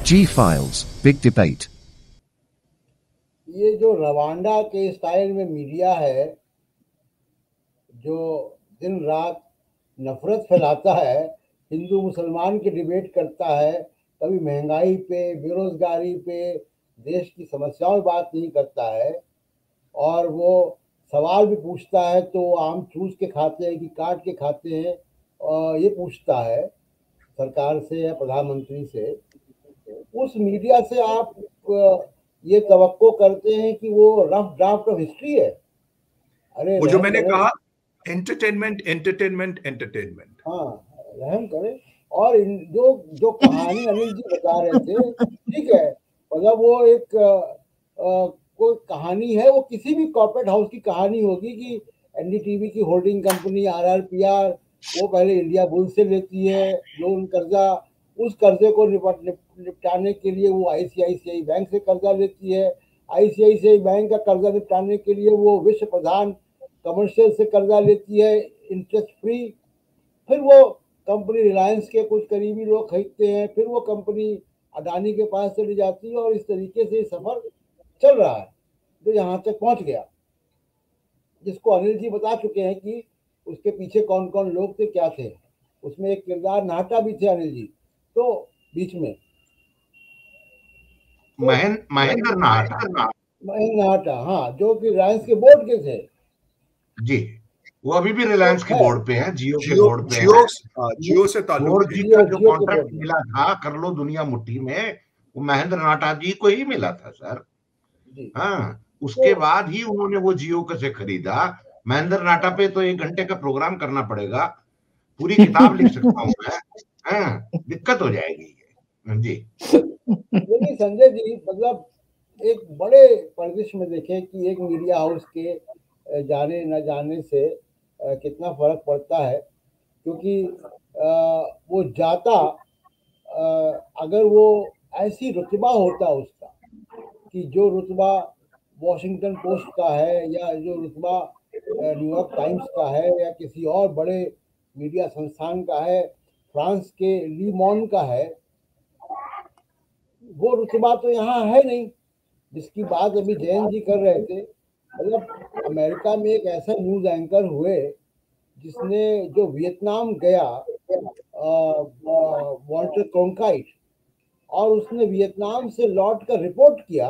G Files, Big Debate। ये जो Rwanda के स्टाइल में मीडिया है, जो दिन रात नफरत फैलाता है, हिंदू मुसलमान की डिबेट करता है, कभी महंगाई पे, बेरोजगारी पे, देश की समस्याओं में बात नहीं करता है, और वो सवाल भी पूछता है तो आम चूस के खाते हैं कि काट के खाते हैं, और ये पूछता है सरकार से या प्रधानमंत्री से। उस मीडिया से आप ये तवक्को करते हैं कि वो रफ ड्राफ्ट ऑफ हिस्ट्री है। अरे वो जो रहम मैंने करें। कहा एंटरटेनमेंट एंटरटेनमेंट एंटरटेनमेंट। हाँ, रहम करें। और जो जो कहानी अनिल जी बता रहे थे, ठीक है, मतलब वो एक कोई कहानी है, वो किसी भी कॉर्पोरेट हाउस की कहानी होगी कि एनडीटीवी की होल्डिंग कंपनी आरआरपीआर, वो पहले इंडिया बुल से लेती है लोन कर्जा, उस कर्जे को निपटाने के लिए वो आईसीआईसीआई बैंक से कर्जा लेती है, आईसीआईसीआई बैंक का कर्जा निपटाने के लिए वो विश्व प्रधान कमर्शियल से कर्जा लेती है इंटरेस्ट फ्री। फिर वो कंपनी रिलायंस के कुछ करीबी लोग खरीदते हैं, फिर वो कंपनी अडानी के पास चली जाती है, और इस तरीके से सफर चल रहा है जो यहाँ तक पहुँच गया, जिसको अनिल जी बता चुके हैं कि उसके पीछे कौन कौन लोग थे, क्या थे। उसमें एक किरदार नाटा भी थे अनिल जी, तो बीच में महेंद्र नाटा, हाँ, जो कि रिलायंस के बोर्ड के थे जी। वो अभी भी रिलायंस के बोर्ड पे हैं, जियो के बोर्ड पे जियो हैं। जियो से ताल्लुक 4G का जो कॉन्ट्रैक्ट मिला था कर लो दुनिया मुट्ठी में, वो महेंद्र नाटा जी को ही मिला था सर। हाँ, उसके बाद ही उन्होंने वो जियो से खरीदा। महेंद्र नाटा पे तो 1 घंटे का प्रोग्राम करना पड़ेगा, पूरी किताब लिख सकता हूँ मैं। हाँ, दिक्कत हो जाएगी जी। देखिए संजय जी, मतलब एक बड़े परिदृश्य में देखें कि एक मीडिया हाउस के जाने न जाने से कितना फर्क पड़ता है, क्योंकि वो जाता, अगर वो ऐसी रुतबा होता उसका कि जो रुतबा वॉशिंगटन पोस्ट का है, या जो रुतबा न्यूयॉर्क टाइम्स का है, या किसी और बड़े मीडिया संस्थान का है, फ्रांस के ली मॉन का है, वो रुतबा तो यहाँ है नहीं जिसकी बात अभी जयंत जी कर रहे थे। मतलब अमेरिका में एक ऐसा न्यूज एंकर हुए जिसने, जो वियतनाम गया, वॉल्टर क्रोंकाइट, और उसने वियतनाम से लौट कर रिपोर्ट किया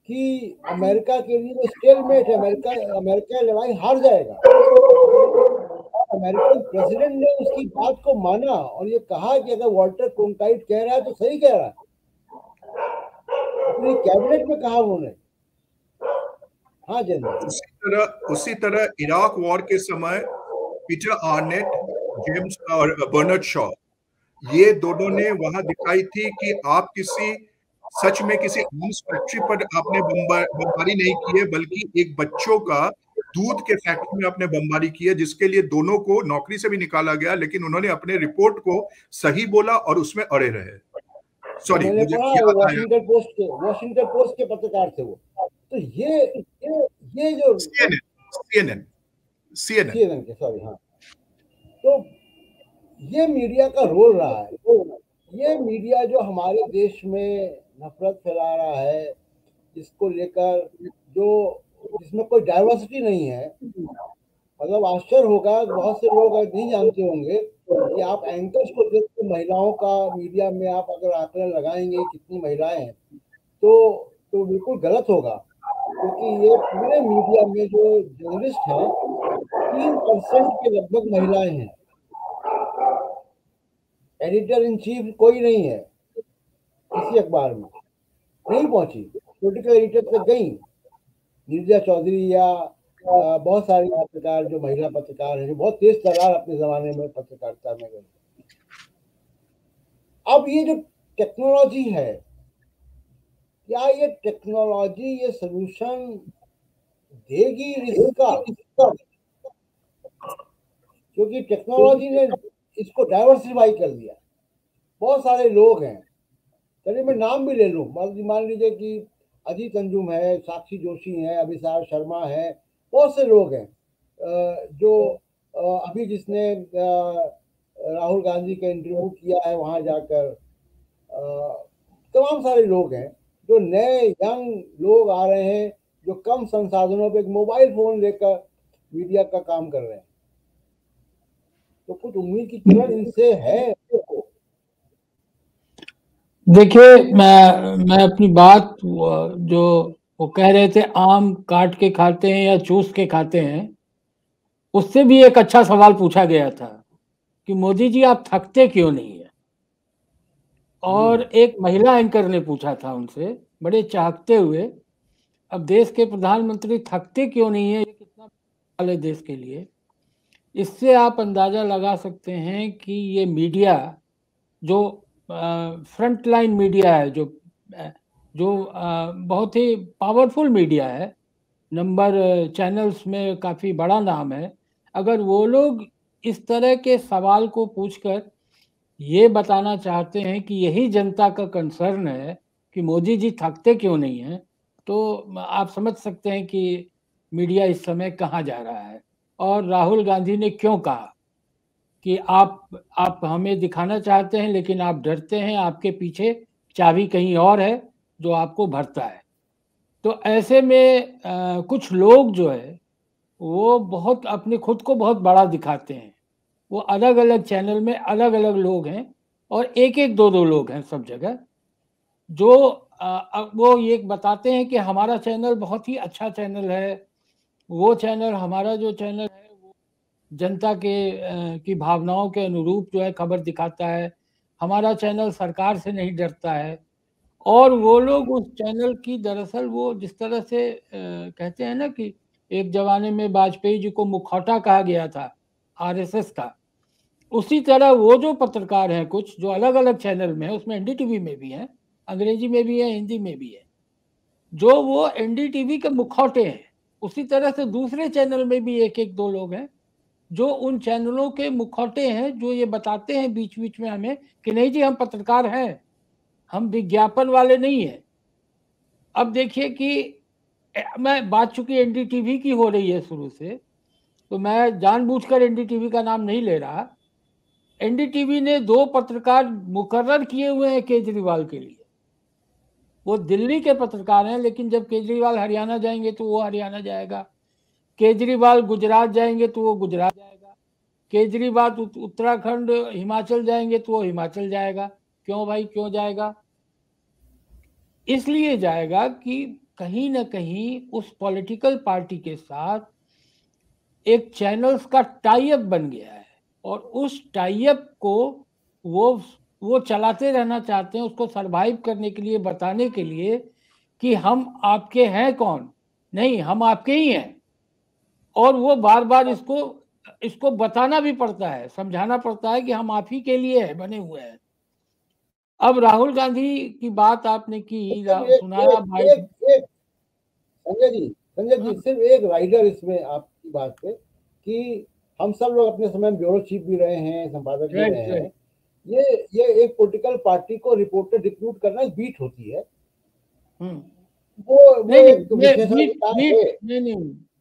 कि अमेरिका के लिए स्टेलमेट है, अमेरिका लड़ाई हार जाएगा। और अमेरिकन प्रेसिडेंट ने उसकी बात को माना और ये कहा कि अगर वॉल्टर क्रोंकाइट कह रहा है तो सही कह रहा है, अपनी कैबिनेट में कहा उन्होंने। हाँ उसी तरह इराक वॉर के समय पीटर आर्नेट, जेम्स और बर्नार्ड शॉ, ये दोनों ने वहां दिखाई थी कि आप सच में किसी आर्म्स फैक्ट्री पर आपने बमबारी नहीं की है, बल्कि एक बच्चों का दूध के फैक्ट्री में आपने बमबारी की है, जिसके लिए दोनों को नौकरी से भी निकाला गया, लेकिन उन्होंने अपने रिपोर्ट को सही बोला और उसमें अड़े रहे। सॉरी, मैंने पढ़ा, वॉशिंगटन पोस्ट के पत्रकार थे वो। तो ये जो CNN के, सॉरी, हाँ, तो ये मीडिया का रोल रहा है। ये मीडिया जो हमारे देश में नफरत फैला रहा है, जिसको लेकर जिसमें कोई डाइवर्सिटी नहीं है। मतलब आश्चर्य होगा, बहुत से लोग नहीं जानते होंगे कि आप एंकर्स को देख के महिलाओं का मीडिया में आप अगर आंकड़े लगाएंगे कितनी महिलाएं हैं, तो बिल्कुल गलत होगा, क्योंकि ये पूरे मीडिया में जो जर्नलिस्ट हैं 3% के लगभग महिलाएं हैं। एडिटर इन चीफ कोई नहीं है किसी अखबार में, नहीं पहुंची। पॉलिटिकल एडिटर तक गई नीरजा चौधरी, या बहुत सारे पत्रकार जो महिला पत्रकार हैं, जो बहुत तेज तर्रार अपने जमाने में पत्रकारिता में गए। अब ये जो टेक्नोलॉजी है, क्या ये टेक्नोलॉजी ये सलूशन देगी इसका? क्योंकि टेक्नोलॉजी ने इसको डाइवर्सिफाई कर दिया। बहुत सारे लोग हैं, चलिए मैं नाम भी ले लूं, मान लीजिए कि अजीत अंजुम है, साक्षी जोशी है, अभिसार शर्मा है, बहुत से लोग हैं जो अभी जिसने राहुल गांधी का इंटरव्यू किया है वहां जाकर, तमाम सारे लोग हैं जो नए यंग लोग आ रहे हैं जो कम संसाधनों पे एक मोबाइल फोन लेकर मीडिया का काम कर रहे हैं, तो कुछ उम्मीद की किरण इनसे है। देखिए, मैं अपनी बात जो वो कह रहे थे आम काट के खाते हैं या चूस के खाते हैं, उससे भी एक अच्छा सवाल पूछा गया था कि मोदी जी आप थकते क्यों नहीं है। और एक महिला एंकर ने पूछा था उनसे बड़े चाहते हुए, अब देश के प्रधानमंत्री थकते क्यों नहीं है, ये कितना सवाल है देश के लिए। इससे आप अंदाजा लगा सकते हैं कि ये मीडिया जो फ्रंट लाइन मीडिया है, जो बहुत ही पावरफुल मीडिया है, नंबर चैनल्स में काफ़ी बड़ा नाम है, अगर वो लोग इस तरह के सवाल को पूछकर ये बताना चाहते हैं कि यही जनता का कंसर्न है कि मोदी जी थकते क्यों नहीं हैं, तो आप समझ सकते हैं कि मीडिया इस समय कहाँ जा रहा है। और राहुल गांधी ने क्यों कहा कि आप हमें दिखाना चाहते हैं लेकिन आप डरते हैं, आपके पीछे चाबी कहीं और है जो आपको भरता है। तो ऐसे में कुछ लोग जो है वो बहुत अपने खुद को बहुत बड़ा दिखाते हैं। वो अलग अलग चैनल में अलग अलग लोग हैं और एक एक दो दो लोग हैं सब जगह, जो वो ये बताते हैं कि हमारा चैनल बहुत ही अच्छा चैनल है, वो चैनल हमारा जो चैनल है वो जनता की भावनाओं के अनुरूप जो है खबर दिखाता है, हमारा चैनल सरकार से नहीं डरता है। और वो लोग उस चैनल की दरअसल वो जिस तरह से कहते हैं ना कि एक जमाने में वाजपेयी जी को मुखौटा कहा गया था आरएसएस का, उसी तरह वो जो पत्रकार हैं कुछ जो अलग अलग चैनल में है, उसमें एनडीटीवी में भी है, अंग्रेजी में भी है, हिंदी में भी है, जो वो एनडीटीवी के मुखौटे हैं, उसी तरह से दूसरे चैनल में भी एक एक दो लोग हैं जो उन चैनलों के मुखौटे हैं, जो ये बताते हैं बीच बीच में हमें कि नहीं जी हम पत्रकार हैं, हम विज्ञापन वाले नहीं हैं। अब देखिए कि मैं बात चूंकि एनडीटीवी की हो रही है शुरू से, तो मैं जानबूझकर एनडीटीवी का नाम नहीं ले रहा। एनडीटीवी ने 2 पत्रकार मुकर्रर किए हुए हैं केजरीवाल के लिए। वो दिल्ली के पत्रकार हैं, लेकिन जब केजरीवाल हरियाणा जाएंगे तो वो हरियाणा जाएगा, केजरीवाल गुजरात जाएंगे तो वो गुजरात जाएगा, केजरीवाल उत्तराखंड हिमाचल जाएंगे तो वो हिमाचल जाएगा। क्यों भाई, क्यों जाएगा? इसलिए जाएगा कि कहीं ना कहीं उस पॉलिटिकल पार्टी के साथ एक चैनल्स का टाई अप बन गया है और उस टाई अप को वो चलाते रहना चाहते हैं, उसको सरवाइव करने के लिए, बताने के लिए कि हम आपके हैं कौन, नहीं हम आपके ही हैं। और वो बार बार इसको बताना भी पड़ता है, समझाना पड़ता है कि हम आप ही के लिए है, बने हुए हैं। अब राहुल गांधी की बात आपने की, सुनाया भाई। संजय जी सिर्फ एक राइडर इसमें आपकी बात पे कि हम सब लोग अपने समय में ब्यूरो चीफ भी रहे हैं, संपादक भी रहे हैं। ये एक पॉलिटिकल पार्टी को रिपोर्टर रिक्रूट करना बीट होती है। वो नहीं, एक नहीं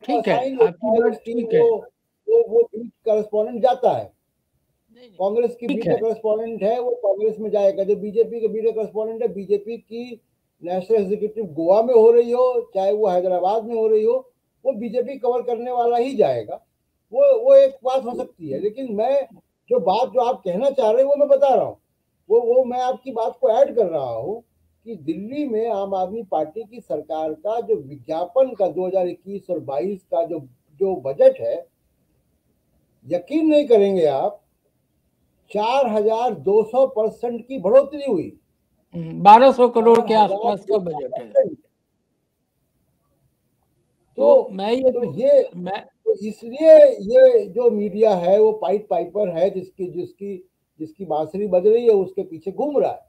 ठीक है, आपकी बात ठीक है। वो बीट करेस्पॉन्डेंट जाता है, कांग्रेस की बीट करेस्पॉन्डेंट है, वो कांग्रेस में जाएगा। जो बीजेपी के बीट करेस्पॉन्डेंट है, बीजेपी की नेशनल एग्जीक्यूटिव गोवा में हो रही हो चाहे वो हैदराबाद में हो रही हो, वो बीजेपी कवर करने वाला ही जाएगा। वो एक बात हो सकती है, लेकिन मैं जो आप कहना चाह रहे हैं वो मैं बता रहा हूँ, वो मैं आपकी बात को ऐड कर रहा हूँ कि दिल्ली में आम आदमी पार्टी की सरकार का जो विज्ञापन का 2021 और 22 का जो बजट है, यकीन नहीं करेंगे आप, 4200% की बढ़ोतरी हुई। 1200 करोड़ के आसपास का बजट है। तो इसलिए ये जो मीडिया है वो पाइट पाइपर है, जिसकी बांसुरी बज रही है उसके पीछे घूम रहा है।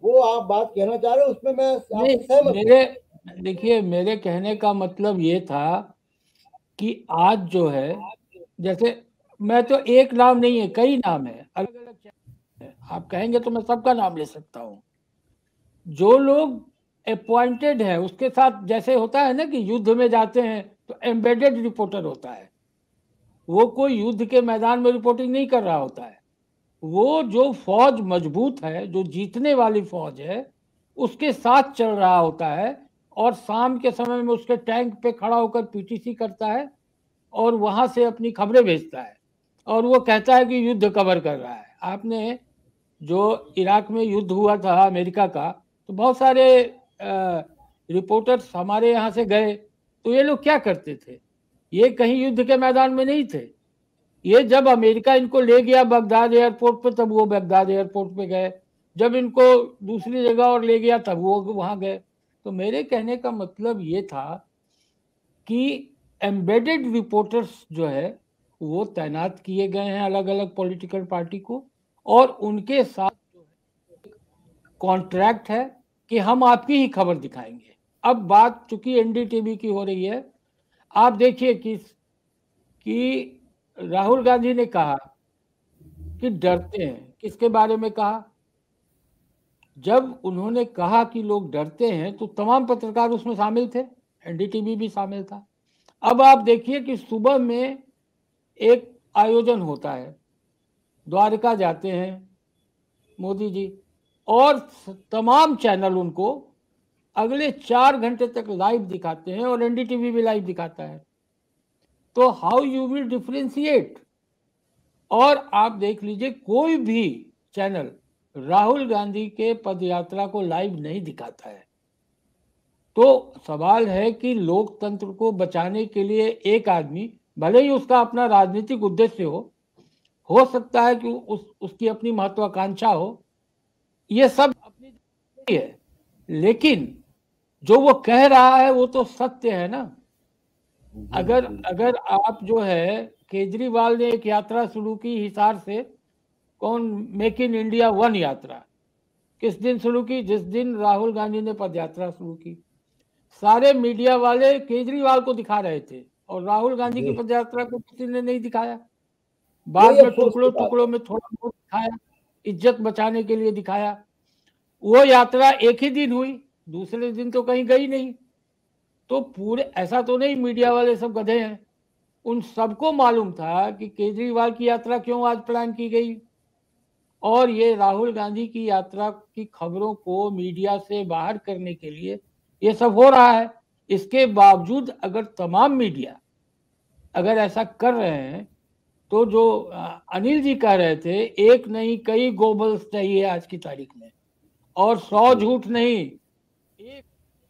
वो आप बात कहना चाह रहे हो उसमें मैं सहमत। देखिए मेरे कहने का मतलब ये था कि आज जो है, जैसे मैं तो एक नाम नहीं है, कई नाम है, अलग अलग है, आप कहेंगे तो मैं सबका नाम ले सकता हूँ। जो लोग अपॉइंटेड है उसके साथ, जैसे होता है ना कि युद्ध में जाते हैं तो एम्बेडेड रिपोर्टर होता है, वो कोई युद्ध के मैदान में रिपोर्टिंग नहीं कर रहा होता है, वो जो फौज मजबूत है, जो जीतने वाली फौज है, उसके साथ चल रहा होता है और शाम के समय में उसके टैंक पे खड़ा होकर पीटीसी करता है और वहां से अपनी खबरें भेजता है और वो कहता है कि युद्ध कवर कर रहा है। आपने जो इराक में युद्ध हुआ था अमेरिका का, तो बहुत सारे रिपोर्टर्स हमारे यहाँ से गए, तो ये लोग क्या करते थे, ये कहीं युद्ध के मैदान में नहीं थे, ये जब अमेरिका इनको ले गया बगदाद एयरपोर्ट पे तब वो बगदाद एयरपोर्ट पे गए, जब इनको दूसरी जगह और ले गया तब वो वहां गए। तो मेरे कहने का मतलब ये था कि एम्बेडेड रिपोर्टर्स जो है वो तैनात किए गए हैं अलग अलग पॉलिटिकल पार्टी को, और उनके साथ कॉन्ट्रैक्ट है कि हम आपकी ही खबर दिखाएंगे। अब बात चूंकि एनडीटीवी की हो रही है, आप देखिए कि राहुल गांधी ने कहा कि डरते हैं। किसके बारे में कहा? जब उन्होंने कहा कि लोग डरते हैं तो तमाम पत्रकार उसमें शामिल थे, एनडीटीवी भी शामिल था। अब आप देखिए कि सुबह में एक आयोजन होता है, द्वारका जाते हैं मोदी जी, और तमाम चैनल उनको अगले 4 घंटे तक लाइव दिखाते हैं और एनडीटीवी भी लाइव दिखाता है। तो हाउ यू विल डिफरेंशिएट? और आप देख लीजिए कोई भी चैनल राहुल गांधी के पदयात्रा को लाइव नहीं दिखाता है। तो सवाल है कि लोकतंत्र को बचाने के लिए एक आदमी, भले ही उसका अपना राजनीतिक उद्देश्य हो सकता है कि उसकी अपनी महत्वाकांक्षा हो, ये सब अपनी है, लेकिन जो वो कह रहा है वो तो सत्य है ना। अगर आप जो है, केजरीवाल ने एक यात्रा शुरू की हिसार से, कौन, मेक इन इंडिया 1 यात्रा, किस दिन शुरू की? जिस दिन राहुल गांधी ने पदयात्रा शुरू की। सारे मीडिया वाले केजरीवाल को दिखा रहे थे और राहुल गांधी की पदयात्रा को किसी ने नहीं दिखाया। बाद में टुकड़ों में थोड़ा बहुत दिखाया, इज्जत बचाने के लिए दिखाया। वो यात्रा एक ही दिन हुई, दूसरे दिन तो कहीं गई नहीं। तो पूरे, ऐसा तो नहीं मीडिया वाले सब गधे हैं, उन सबको मालूम था कि केजरीवाल की यात्रा क्यों आज प्लान की गई, और ये राहुल गांधी की यात्रा की खबरों को मीडिया से बाहर करने के लिए ये सब हो रहा है। इसके बावजूद अगर तमाम मीडिया अगर ऐसा कर रहे हैं, तो जो अनिल जी कह रहे थे, एक नहीं कई गोबल्स चाहिए आज की तारीख में, और 100 झूठ नहीं, एक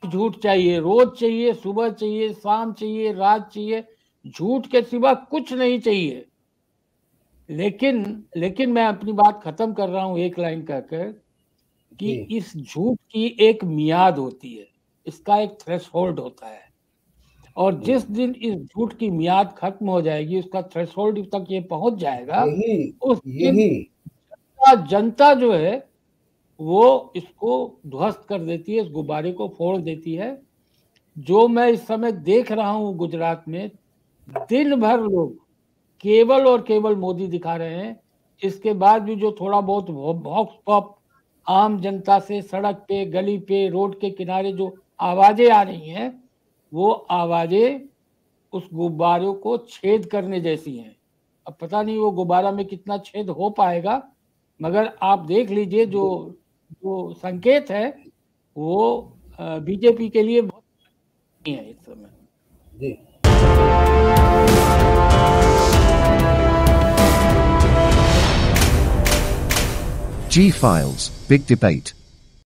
झूठ चाहिए, रोज चाहिए, सुबह चाहिए, शाम चाहिए, रात चाहिए, झूठ के सिवा कुछ नहीं चाहिए। लेकिन मैं अपनी बात खत्म कर रहा हूं एक लाइन कहकर कि इस झूठ की एक मियाद होती है, इसका एक थ्रेशोल्ड होता है, और जिस दिन इस झूठ की मियाद खत्म हो जाएगी, उसका थ्रेशोल्ड तक ये पहुंच जाएगा, उस दिन जनता जो है वो इसको ध्वस्त कर देती है, इस गुब्बारे को फोड़ देती है। जो मैं इस समय देख रहा हूं गुजरात में, दिन भर लोग केवल और केवल मोदी दिखा रहे हैं। इसके बाद भी जो थोड़ा बहुत वॉक्स पॉप आम जनता से सड़क पे, गली पे, रोड के किनारे जो आवाजें आ रही हैं, वो आवाजें उस गुब्बारे को छेद करने जैसी हैं। अब पता नहीं वो गुब्बारा में कितना छेद हो पाएगा, मगर आप देख लीजिए जो संकेत है वो बीजेपी के लिए बहुत नहीं है इस समय। जी। G Files, Big Debate.